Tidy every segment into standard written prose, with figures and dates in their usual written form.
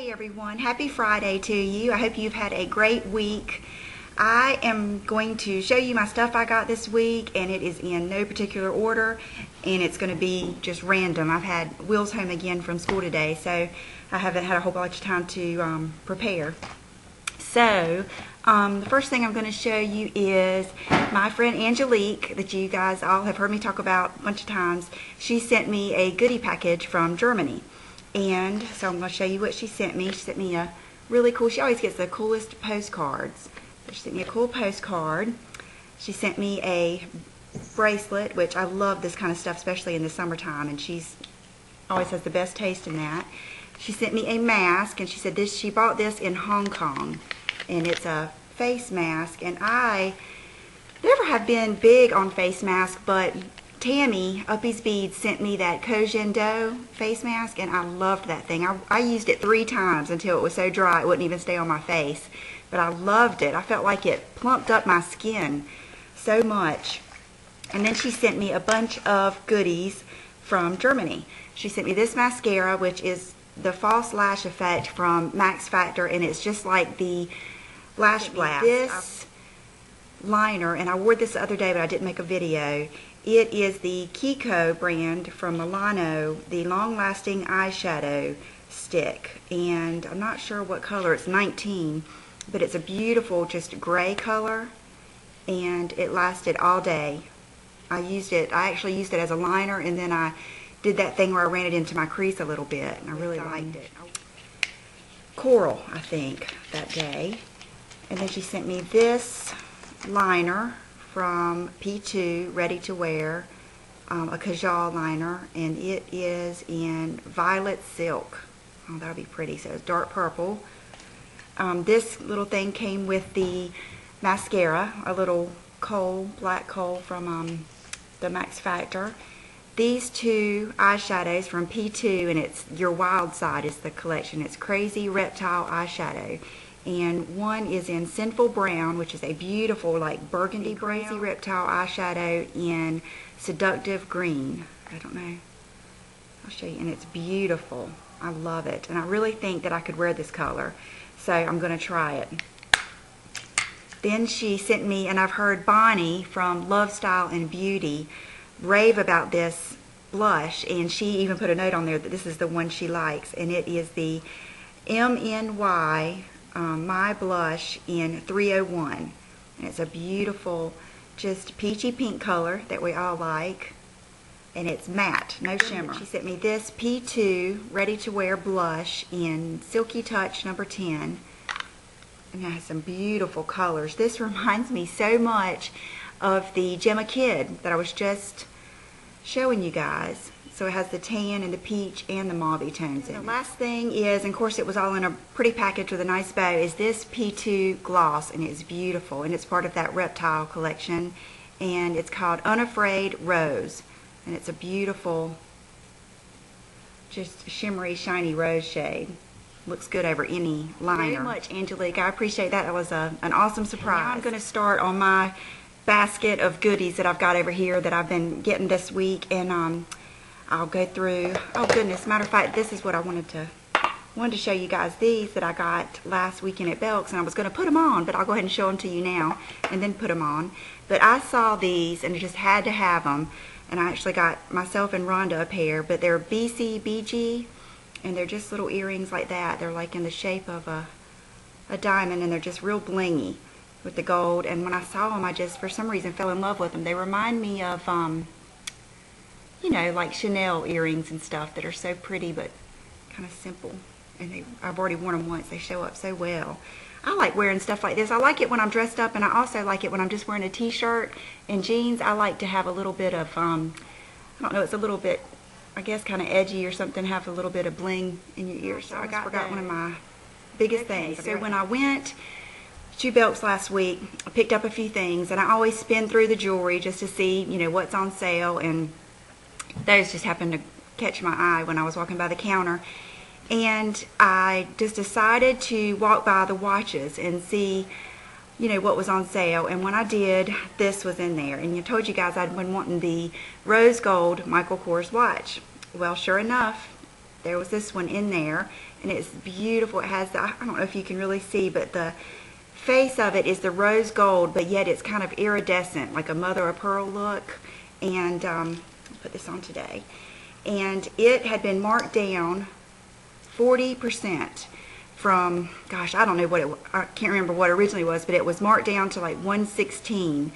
Hey everyone, happy Friday to you. I hope you've had a great week. I am going to show you my stuff I got this week, and it is in no particular order, and it's going to be just random. I've had Will's home again from school today, so I haven't had a whole bunch of time to prepare. So, the first thing I'm going to show you is my friend Angelique, that you guys all have heard me talk about a bunch of times. She sent me a goodie package from Germany. And so I'm going to show you what she sent me. She sent me a really cool, she always gets the coolest postcards. So she sent me a cool postcard. She sent me a bracelet, which I love this kind of stuff, especially in the summertime, and she's always has the best taste in that. She sent me a mask, and she said she bought this in Hong Kong, and it's a face mask, and I never have been big on face masks, but Tammy, Uppy's Beads, sent me that Kojin Doux face mask, and I loved that thing. I used it 3 times until it was so dry it wouldn't even stay on my face. But I loved it. I felt like it plumped up my skin so much. And then she sent me a bunch of goodies from Germany. She sent me this mascara, which is the False Lash Effect from Max Factor, and it's just like the LashBlast. This liner, and I wore this the other day, but I didn't make a video. It is the Kiko brand from Milano, the long-lasting eyeshadow stick, and I'm not sure what color. It's 19, but it's a beautiful, just gray color, and it lasted all day. I actually used it as a liner, and then I did that thing where I ran it into my crease a little bit, and I really liked it. Coral, I think, that day. And then she sent me this liner from Peau, ready to wear, a Kajal liner, and it is in Violet Silk. Oh, that'll be pretty. So it's dark purple. This little thing came with the mascara, a little coal, black coal from the Max Factor. These 2 eyeshadows from P2, and it's Your Wild Side is the collection. It's Crazy Reptile eyeshadow. And one is in Sinful Brown, which is a beautiful, like, burgundy brown. Crazy Reptile eyeshadow in Seductive Green. I don't know. I'll show you. And it's beautiful. I love it. And I really think that I could wear this color. So I'm going to try it. Then she sent me, and I've heard Bonnie from Love, Style, and Beauty rave about this blush. And she even put a note on there that this is the one she likes. And it is the MNY My Blush in 301. And it's a beautiful, just peachy pink color that we all like. And it's matte, no shimmer. She sent me this P2 Ready to Wear blush in Silky Touch number 10. And it has some beautiful colors. This reminds me so much of the Gemma Kid that I was just showing you guys. So it has the tan and the peach and the mauve tones in it. The last thing is, and of course it was all in a pretty package with a nice bow, is this P2 gloss, and it's beautiful, and it's part of that Reptile collection, and it's called Unafraid Rose, and it's a beautiful, just shimmery, shiny rose shade. Looks good over any liner. Very much, Angelique. I appreciate that. That was an awesome surprise. Now I'm going to start on my basket of goodies that I've got over here that I've been getting this week, and I'll go through. Oh goodness, matter of fact, this is what I wanted to show you guys. These that I got last weekend at Belk's, and I was going to put them on, but I'll go ahead and show them to you now and then put them on. But I saw these and I just had to have them, and I actually got myself and Rhonda a pair, but they're BCBG, and they're just little earrings like that. They're like in the shape of a diamond, and they're just real blingy with the gold. And when I saw them, I just for some reason fell in love with them. They remind me of you know, like Chanel earrings and stuff that are so pretty but kind of simple. And I've already worn them once. They show up so well. I like wearing stuff like this. I like it when I'm dressed up, and I also like it when I'm just wearing a t-shirt and jeans. I like to have a little bit of, I don't know, it's a little bit, I guess, kind of edgy or something, have a little bit of bling in your ears. So I forgot one of my biggest things. So when I went to Belk's last week, I picked up a few things, and I always spin through the jewelry just to see, you know, what's on sale, and those just happened to catch my eye when I was walking by the counter. And I just decided to walk by the watches and see, you know, what was on sale. And when I did, this was in there. And I told you guys I'd been wanting the rose gold Michael Kors watch. Well, sure enough, there was this one in there, and it's beautiful. It has the, I don't know if you can really see, but the face of it is the rose gold, but yet it's kind of iridescent, like a mother of pearl look. And I'll put this on today. And it had been marked down 40% from, gosh, I don't know what I can't remember what it originally was, but it was marked down to like 116.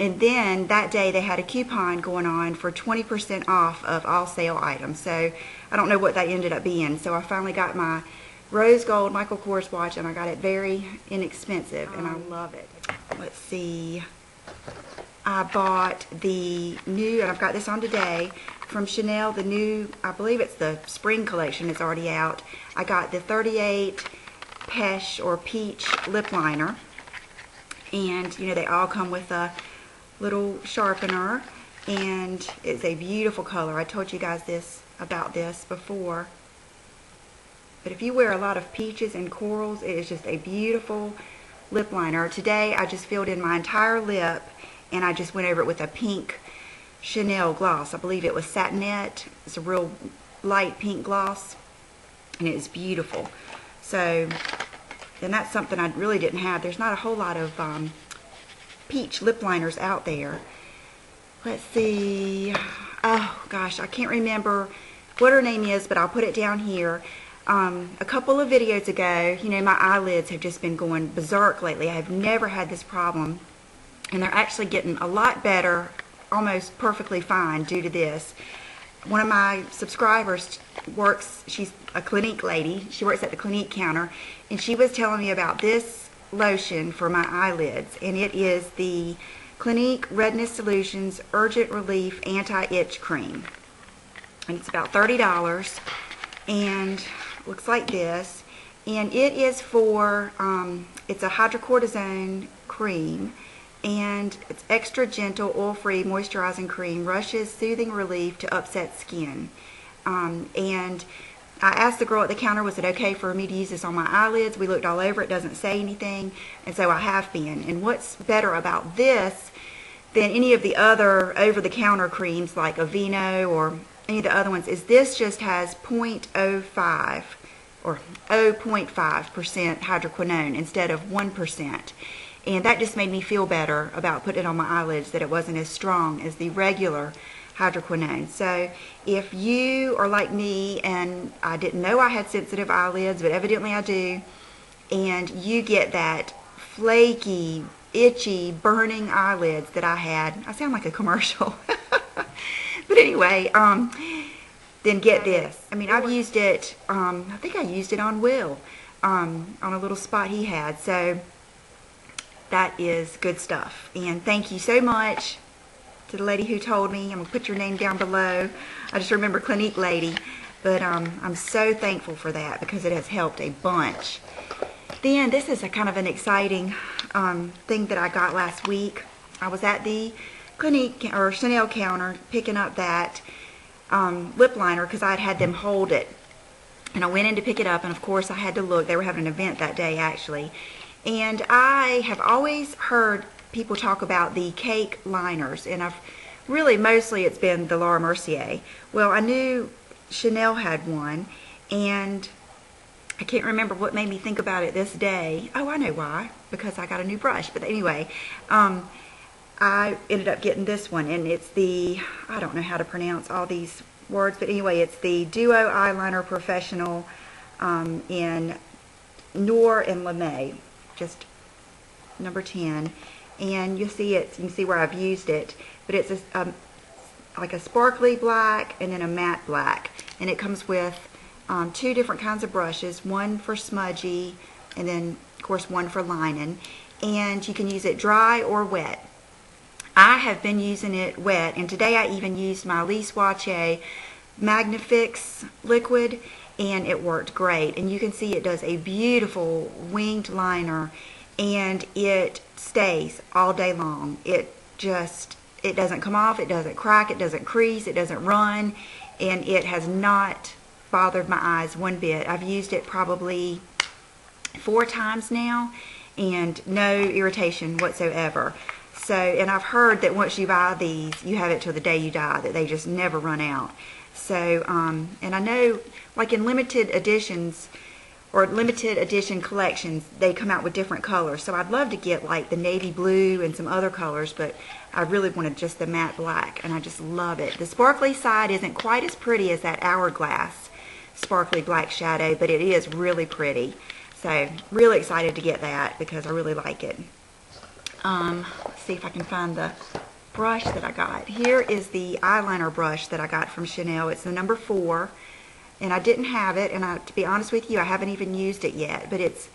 And then that day they had a coupon going on for 20% off of all sale items. So I don't know what that ended up being. So I finally got my rose gold Michael Kors watch, and I got it very inexpensive, and I love it. Let's see. I bought the new, and I've got this on today, from Chanel, the new, I believe it's the spring collection, it's already out. I got the 38 Pesh or Peach lip liner. And, you know, they all come with a little sharpener, and it's a beautiful color. I told you guys about this before. But if you wear a lot of peaches and corals, it is just a beautiful lip liner. Today I just filled in my entire lip, and I just went over it with a pink Chanel gloss. I believe it was Satinette. It's a real light pink gloss, and it is beautiful. So, and that's something I really didn't have. There's not a whole lot of peach lip liners out there. Let's see. Oh gosh, I can't remember what her name is, but I'll put it down here. A couple of videos ago, you know, my eyelids have just been going berserk lately. I've never had this problem, and they're actually getting a lot better, almost perfectly fine due to this. One of my subscribers works, she's a Clinique lady, she works at the Clinique counter, and she was telling me about this lotion for my eyelids, and it is the Clinique Redness Solutions Urgent Relief Anti-Itch Cream. And it's about $30, and looks like this, and it is for, it's a hydrocortisone cream, and it's extra gentle, oil-free, moisturizing cream, rushes soothing relief to upset skin. And I asked the girl at the counter, was it okay for me to use this on my eyelids? We looked all over, it doesn't say anything, and so I have been. And what's better about this than any of the other over-the-counter creams like Aveeno or any of the other ones is this just has 0.05 or 0.5% hydroquinone instead of 1%. And that just made me feel better about putting it on my eyelids, that it wasn't as strong as the regular hydroquinone. So if you are like me, and I didn't know I had sensitive eyelids, but evidently I do, and you get that flaky, itchy, burning eyelids that I had, I sound like a commercial. But anyway, then get this. I mean, I've used it, I think I used it on Will, on a little spot he had. So that is good stuff. And thank you so much to the lady who told me. I'm going to put your name down below. I just remember Clinique lady. But I'm so thankful for that because it has helped a bunch. Then this is a kind of an exciting thing that I got last week. I was at the Clinique or Chanel counter picking up that lip liner because I had them hold it. And I went in to pick it up, and of course I had to look. They were having an event that day actually. And I have always heard people talk about the cake liners, and I've really mostly it's been the Laura Mercier. Well, I knew Chanel had one, and I can't remember what made me think about it this day. Oh, I know why, because I got a new brush. But anyway, I ended up getting this one, and it's the, I don't know how to pronounce all these words, but anyway, it's the Duo Eyeliner Professional in Noir and Lame, just number 10. And you'll see it, you can see where I've used it, but it's like a sparkly black and then a matte black, and it comes with two different kinds of brushes, one for smudgy and then of course one for lining, and you can use it dry or wet. I have been using it wet, and today I even used my Lise Watier Magnifix liquid, and it worked great. And you can see it does a beautiful winged liner, and it stays all day long. It doesn't come off, it doesn't crack, it doesn't crease, it doesn't run, and it has not bothered my eyes one bit. I've used it probably 4 times now, and no irritation whatsoever. So, and I've heard that once you buy these, you have it till the day you die, that they just never run out. So, and I know, like in limited editions or limited edition collections, they come out with different colors. So I'd love to get like the navy blue and some other colors, but I really wanted just the matte black, and I just love it. The sparkly side isn't quite as pretty as that Hourglass sparkly black shadow, but it is really pretty. So really excited to get that because I really like it. Let's see if I can find the brush that I got. Here is the eyeliner brush that I got from Chanel. It's the number 4, and I didn't have it, and to be honest with you, I haven't even used it yet, but it's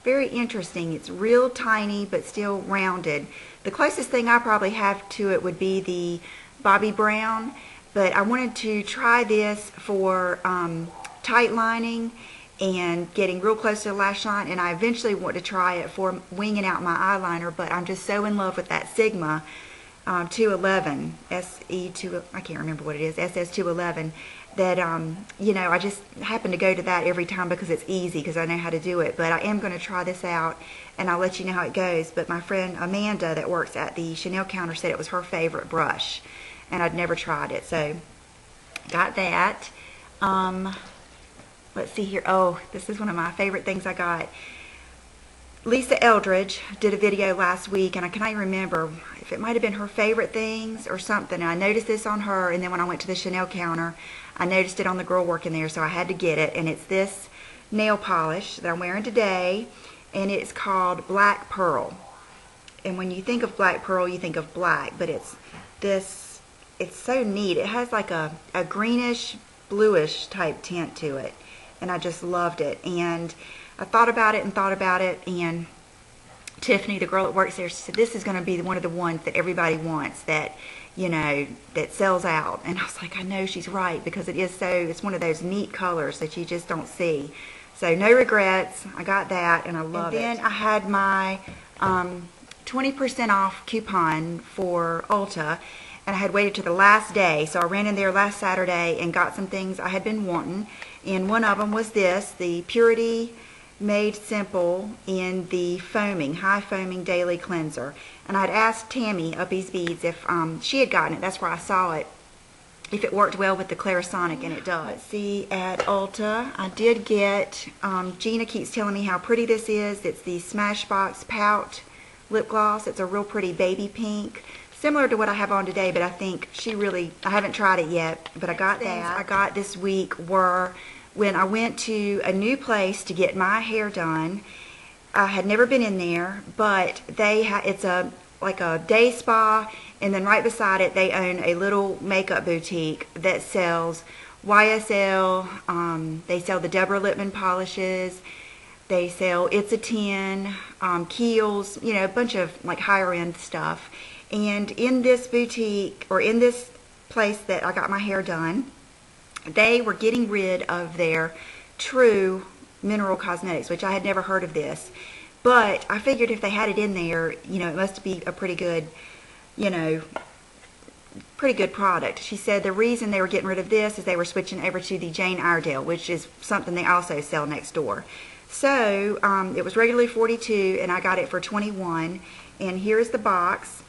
very interesting. It's real tiny but still rounded. The closest thing I probably have to it would be the Bobbi Brown, but I wanted to try this for tight lining and getting real close to the lash line, and I eventually want to try it for winging out my eyeliner, but I'm just so in love with that Sigma 211, SE2, I can't remember what it is, SS211, that, you know, I just happen to go to that every time because it's easy, because I know how to do it. But I am going to try this out, and I'll let you know how it goes. But my friend Amanda that works at the Chanel counter said it was her favorite brush, and I'd never tried it. So, got that. Let's see here. Oh, this is one of my favorite things I got. Lisa Eldridge did a video last week, and I can't remember if it might have been her favorite things or something. And I noticed this on her, and then when I went to the Chanel counter, I noticed it on the girl working there, so I had to get it. And it's this nail polish that I'm wearing today, and it's called Black Pearl. And when you think of Black Pearl, you think of black, but it's this, it's so neat. It has like a greenish, bluish type tint to it, and I just loved it. And I thought about it, and Tiffany, the girl that works there, she said, this is going to be one of the ones that everybody wants, that, you know, that sells out. And I was like, I know she's right, because it is so, it's one of those neat colors that you just don't see. So no regrets. I got that, and I love it. And then I had my 20% off coupon for Ulta, and I had waited to the last day, so I ran in there last Saturday and got some things I had been wanting. And one of them was this, the Purity Made Simple in the foaming, high foaming daily cleanser. And I'd asked Tammy, Uppy's Beads, if she had gotten it. That's where I saw it, if it worked well with the Clarisonic, and it does. Let's see, at Ulta, I did get, Gina keeps telling me how pretty this is. It's the Smashbox Pout lip gloss. It's a real pretty baby pink, similar to what I have on today, but I think she really, I haven't tried it yet, but I got that. I got this week were when I went to a new place to get my hair done. I had never been in there, but they it's like a day spa, and then right beside it they own a little makeup boutique that sells YSL. They sell the Deborah Lippmann polishes. They sell It's a 10, Kiehl's, you know, a bunch of like higher end stuff. And in this boutique, or in this place that I got my hair done, they were getting rid of their True Mineral Cosmetics, which I had never heard of this. But I figured if they had it in there, you know, it must be a pretty good, you know, pretty good product. She said the reason they were getting rid of this is they were switching over to the Jane Iredale, which is something they also sell next door. So it was regularly $42, and I got it for $21. And here's the box.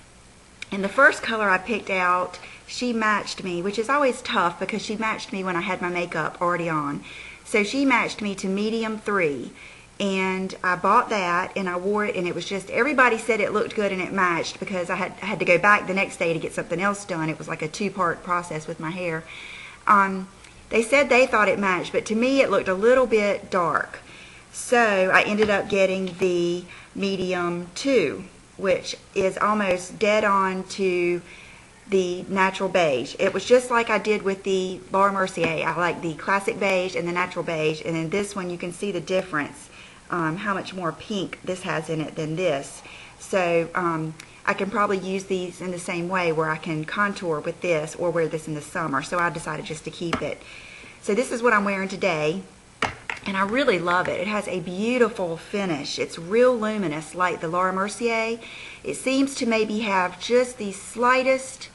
And the first color I picked out, she matched me, which is always tough because she matched me when I had my makeup already on. So she matched me to medium 3. And I bought that, and I wore it, and it was just, everybody said it looked good and it matched, because I had to go back the next day to get something else done. It was like a 2-part process with my hair. They said they thought it matched, but to me it looked a little bit dark. So I ended up getting the medium 2, which is almost dead on to the natural beige. It was just like I did with the Laura Mercier. I like the classic beige and the natural beige, and in this one you can see the difference, how much more pink this has in it than this. So I can probably use these in the same way, where I can contour with this or wear this in the summer. So I decided just to keep it. So this is what I'm wearing today, and I really love it. It has a beautiful finish. It's real luminous like the Laura Mercier. It seems to maybe have just the slightest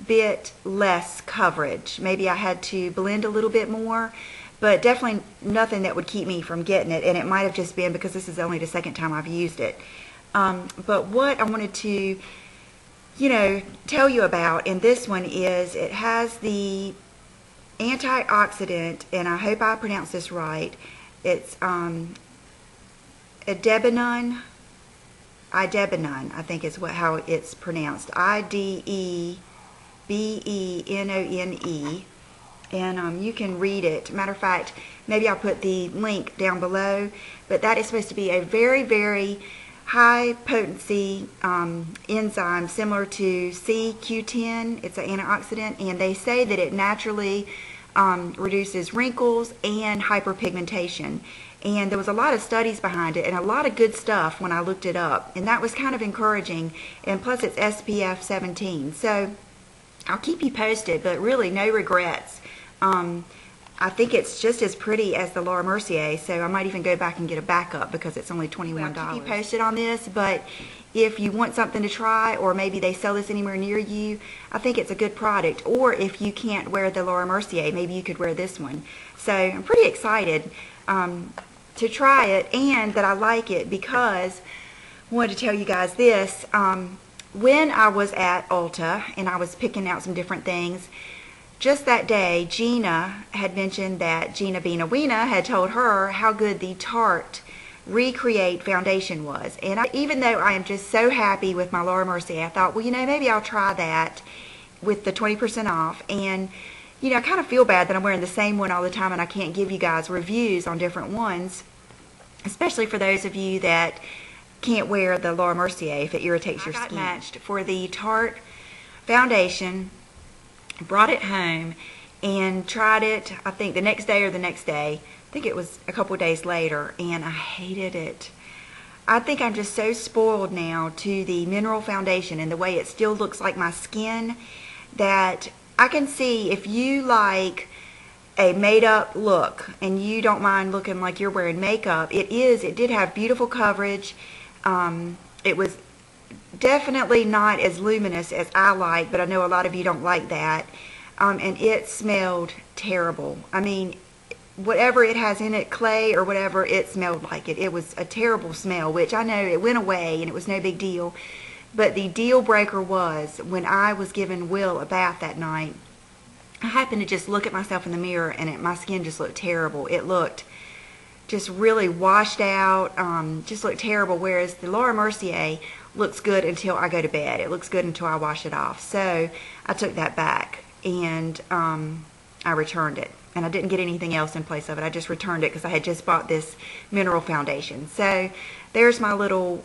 bit less coverage. Maybe I had to blend a little bit more, but definitely nothing that would keep me from getting it. And it might have just been because this is only the second time I've used it. But what I wanted to, you know, tell you about in this one is it has the antioxidant, and I hope I pronounced this right. It's idebenone, I think is how it's pronounced. IDEBENONE. And you can read it. Matter of fact, maybe I'll put the link down below. But that is supposed to be a very, very high potency enzyme similar to CQ10. It's an antioxidant, and they say that it naturally reduces wrinkles and hyperpigmentation. And there was a lot of studies behind it and a lot of good stuff when I looked it up, and that was kind of encouraging. And plus it's SPF 17, so I'll keep you posted, but really no regrets. I think it's just as pretty as the Laura Mercier, so I might even go back and get a backup because it's only $21. I'll keep you posted on this, but if you want something to try, or maybe they sell this anywhere near you, I think it's a good product. Or if you can't wear the Laura Mercier, maybe you could wear this one. So I'm pretty excited to try it, and that I like it, because I wanted to tell you guys this. When I was at Ulta and I was picking out some different things, just that day, Gina had mentioned that Gina Bina Weena had told her how good the Tarte Recreate foundation was. And even though I am just so happy with my Laura Mercier, I thought, well, you know, maybe I'll try that with the 20% off. And, you know, I kind of feel bad that I'm wearing the same one all the time and I can't give you guys reviews on different ones, especially for those of you that can't wear the Laura Mercier if it irritates your skin. I got matched for the Tarte foundation, brought it home, and tried it, I think the next day or the next day. I think it was a couple days later, and I hated it. I think I'm just so spoiled now to the mineral foundation and the way it still looks like my skin, that I can see if you like a made-up look and you don't mind looking like you're wearing makeup. It did have beautiful coverage. It was definitely not as luminous as I like, but I know a lot of you don't like that. And it smelled terrible. I mean, whatever it has in it, clay or whatever, it smelled like it. It was a terrible smell, which I know it went away and it was no big deal. But the deal breaker was when I was giving Will a bath that night, I happened to just look at myself in the mirror, and my skin just looked terrible. It looked just really washed out, just looked terrible, whereas the Laura Mercier looks good until I go to bed. It looks good until I wash it off. So I took that back, and I returned it. And I didn't get anything else in place of it. I just returned it because I had just bought this mineral foundation. So there's my little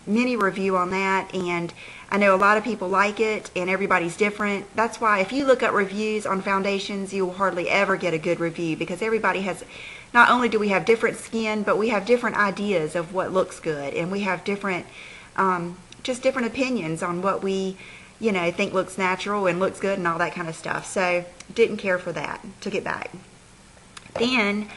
mini review on that. And I know a lot of people like it, and everybody's different. That's why if you look up reviews on foundations, you'll hardly ever get a good review, because everybody has, not only do we have different skin, but we have different ideas of what looks good. And we have different, just different opinions on what we, you know, think looks natural and looks good and all that kind of stuff. So didn't care for that. Took it back. Then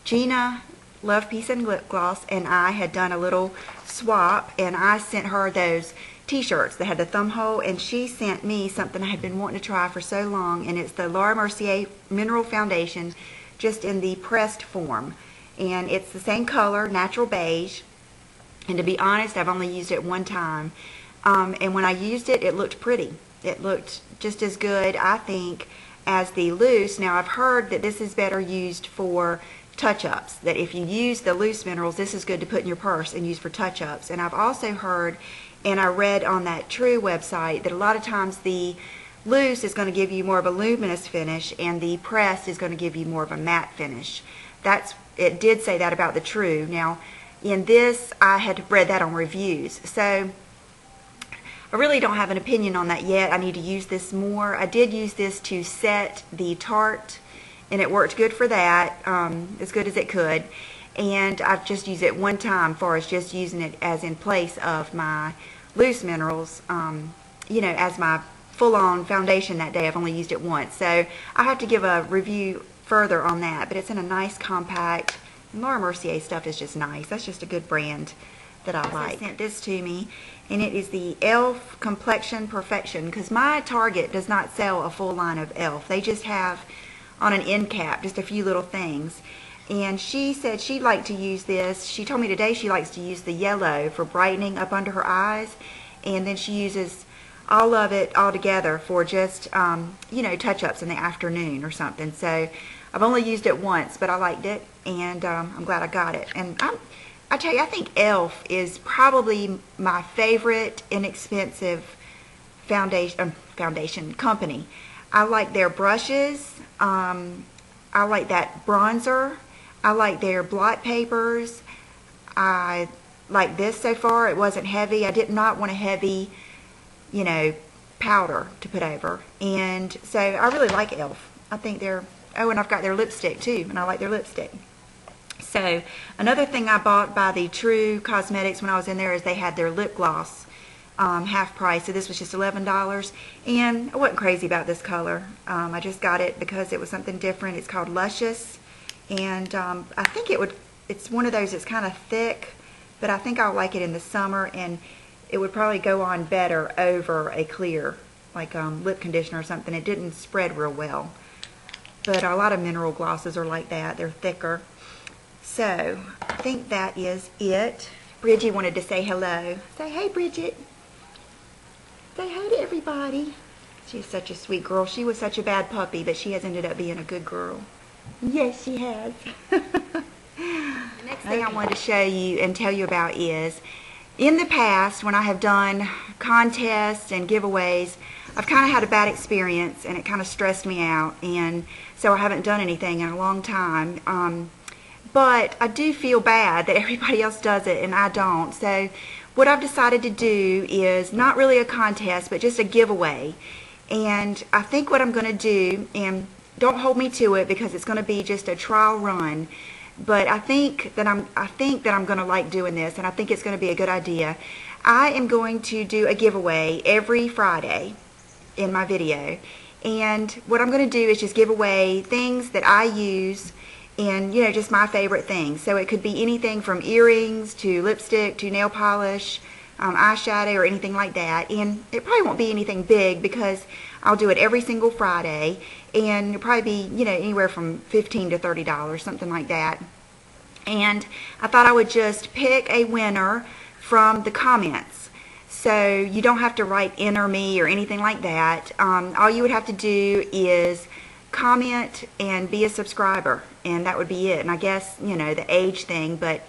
Gina Love Peace and Lip Gloss and I had done a little swap, and I sent her those t-shirts that had the thumb hole, and she sent me something I had been wanting to try for so long, and it's the Laura Mercier Mineral Foundation, just in the pressed form. And it's the same color, natural beige, and to be honest, I've only used it one time. And when I used it, it looked pretty. It looked just as good, I think, as the loose. Now, I've heard that this is better used for touch-ups, that if you use the loose minerals, this is good to put in your purse and use for touch-ups. And I've also heard, and I read on that True website, that a lot of times the loose is going to give you more of a luminous finish, and the pressed is going to give you more of a matte finish. It did say that about the True. Now, in this, I had read that on reviews. So I really don't have an opinion on that yet. I need to use this more. I did use this to set the Tarte, and it worked good for that, as good as it could. And I've just used it one time, as far as just using it as in place of my loose minerals, you know, as my full-on foundation that day. I've only used it once. So I have to give a review further on that. But it's in a nice compact. Laura Mercier stuff is just nice. That's just a good brand that I like. They sent this to me, and it is the e.l.f. Complexion Perfection, because my Target does not sell a full line of e.l.f. They just have on an end cap just a few little things. And she said she'd like to use this. She told me today she likes to use the yellow for brightening up under her eyes, and then she uses all of it all together for just, you know, touch-ups in the afternoon or something. So I've only used it once, but I liked it, and I'm glad I got it. And I tell you, I think e.l.f. is probably my favorite inexpensive foundation company. I like their brushes. I like that bronzer. I like their blot papers. I like this so far. It wasn't heavy. I did not want a heavy, you know, powder to put over. And so I really like e.l.f. I think they're, oh, and I've got their lipstick too, and I like their lipstick. So another thing I bought by the True Cosmetics when I was in there is they had their lip gloss half price. So this was just $11, and I wasn't crazy about this color. I just got it because it was something different. It's called Luscious, and I think it's one of those that's kind of thick, but I think I'll like it in the summer, and it would probably go on better over a clear, like lip conditioner or something. It didn't spread real well, but a lot of mineral glosses are like that. They're thicker. So I think that is it. Bridget wanted to say hello. Say hey, Bridget. Say hey to everybody. She's such a sweet girl. She was such a bad puppy, but she has ended up being a good girl. Yes, she has. The next thing I wanted to show you and tell you about is, in the past, when I have done contests and giveaways, I've kind of had a bad experience, and it kind of stressed me out, and so I haven't done anything in a long time. But I do feel bad that everybody else does it and I don't. So what I've decided to do is not really a contest, but just a giveaway. And I think what I'm going to do, and don't hold me to it because it's going to be just a trial run, but I think that I'm going to like doing this, and I think it's going to be a good idea. I am going to do a giveaway every Friday in my video, and what I'm going to do is just give away things that I use, and you know, just my favorite things. So it could be anything from earrings to lipstick to nail polish, eyeshadow, or anything like that. And it probably won't be anything big because I'll do it every single Friday, and it'll probably be, you know, anywhere from $15 to $30, something like that. And I thought I would just pick a winner from the comments. So you don't have to write enter me or anything like that. All you would have to do is comment and be a subscriber, and that would be it. And I guess, you know, the age thing, but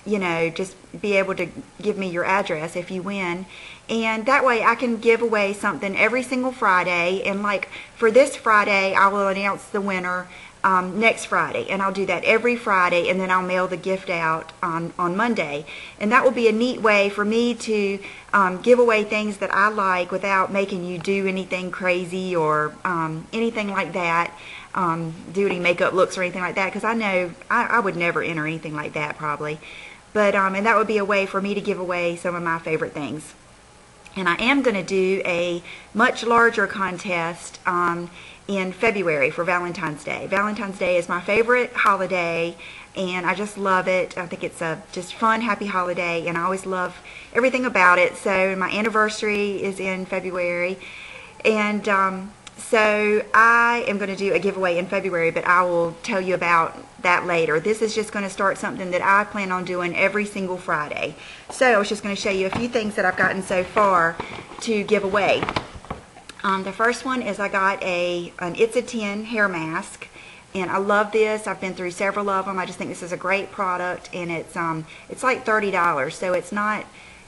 you know, just be able to give me your address if you win, and that way I can give away something every single Friday. And like for this Friday, I will announce the winner next Friday, and I'll do that every Friday, and then I'll mail the gift out on Monday. And that will be a neat way for me to give away things that I like without making you do anything crazy or anything like that, do any makeup looks or anything like that, because I know I would never enter anything like that probably. But and that would be a way for me to give away some of my favorite things. And I am going to do a much larger contest in February for Valentine's Day. Valentine's Day is my favorite holiday, and I just love it. I think it's a just fun, happy holiday, and I always love everything about it. So my anniversary is in February, and so I am going to do a giveaway in February, but I will tell you about that later. This is just going to start something that I plan on doing every single Friday. So I was just going to show you a few things that I've gotten so far to give away. The first one is I got an It's a 10 hair mask, and I love this. I've been through several of them. I just think this is a great product, and it's like $30, so it's not,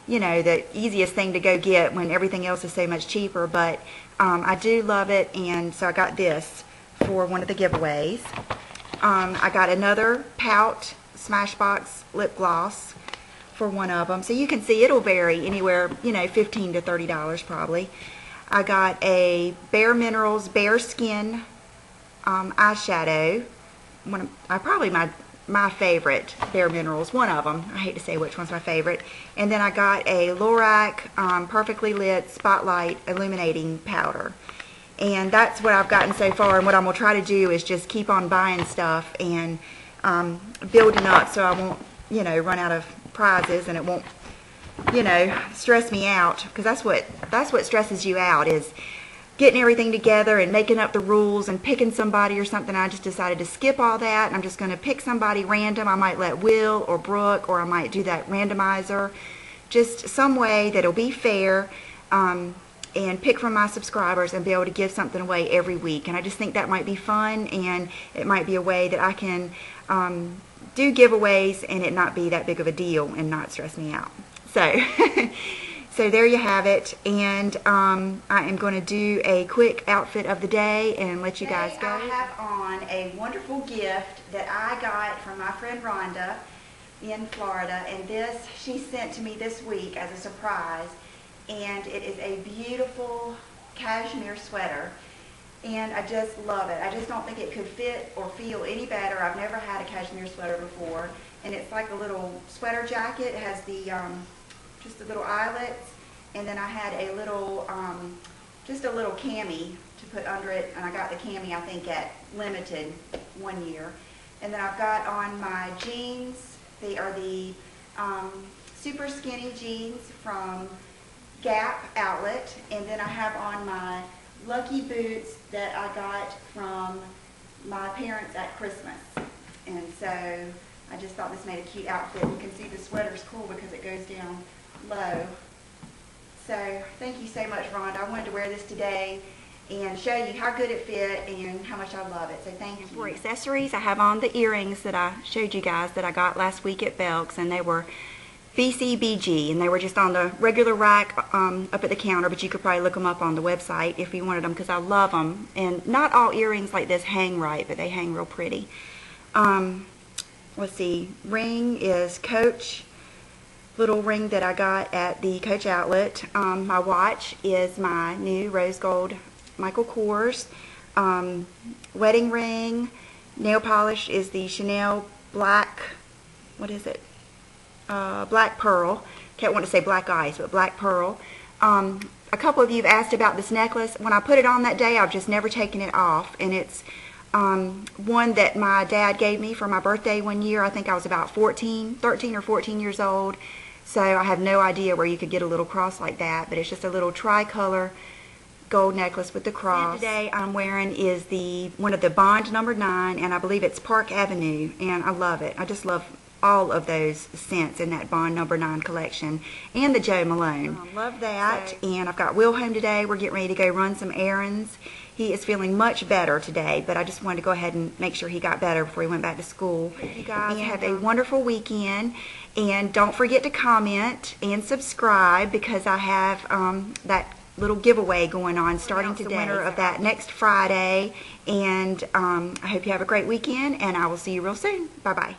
you know, the easiest thing to go get when everything else is so much cheaper, but I do love it, and so I got this for one of the giveaways. I got another Pout Smashbox lip gloss for one of them, so you can see it'll vary anywhere, you know, $15 to $30 probably. I got a Bare Minerals Bare Skin eyeshadow. Probably my favorite Bare Minerals, one of them. I hate to say which one's my favorite. And then I got a Lorac Perfectly Lit Spotlight Illuminating Powder. And that's what I've gotten so far, and what I'm going to try to do is just keep on buying stuff and building up so I won't, you know, run out of prizes, and it won't, you know, stress me out, because that's what stresses you out, is getting everything together and making up the rules and picking somebody or something. I just decided to skip all that, and I'm just going to pick somebody random. I might let Will or Brooke, or I might do that randomizer, just some way that'll be fair. and pick from my subscribers and be able to give something away every week. And I just think that might be fun, and it might be a way that I can do giveaways and it not be that big of a deal and not stress me out. So so there you have it, and I am going to do a quick outfit of the day and let you guys go. I have on a wonderful gift that I got from my friend Rhonda in Florida, and this she sent to me this week as a surprise, and it is a beautiful cashmere sweater, and I just love it. I just don't think it could fit or feel any better. I've never had a cashmere sweater before, and it's like a little sweater jacket. It has the just the little eyelets, and then I had a little just a little cami to put under it, and I got the cami I think at Limited one year. And then I've got on my jeans. They are the super skinny jeans from Gap outlet, and then I have on my lucky boots that I got from my parents at Christmas. And so I just thought this made a cute outfit. You can see the sweater's cool because it goes down low. So thank you so much, Rhonda. I wanted to wear this today and show you how good it fit and how much I love it. So thank you. For accessories, I have on the earrings that I showed you guys that I got last week at Belk's, and they were BCBG, and they were just on the regular rack up at the counter, but you could probably look them up on the website if you wanted them, because I love them. And not all earrings like this hang right, but they hang real pretty. Let's see, ring is Coach, little ring that I got at the Coach outlet. My watch is my new rose gold Michael Kors. Wedding ring. Nail polish is the Chanel black, what is it? Black Pearl. Can't want to say black ice, but Black Pearl. A couple of you have asked about this necklace. When I put it on that day, I've just never taken it off, and it's one that my dad gave me for my birthday one year. I think I was about 13 or 14 years old, so I have no idea where you could get a little cross like that, but it's just a little tricolor gold necklace with the cross. And today I'm wearing is one of the Bond number 9, and I believe it's Park Avenue, and I love it. I just love all of those scents in that Bond number 9 collection, and the Joe Malone. Love that. And I've got Will home today. We're getting ready to go run some errands. He is feeling much better today, but I just wanted to go ahead and make sure he got better before he went back to school. You guys have a wonderful weekend, and don't forget to comment and subscribe, because I have that little giveaway going on starting today. The winner of that next Friday, and I hope you have a great weekend, and I will see you real soon. Bye-bye.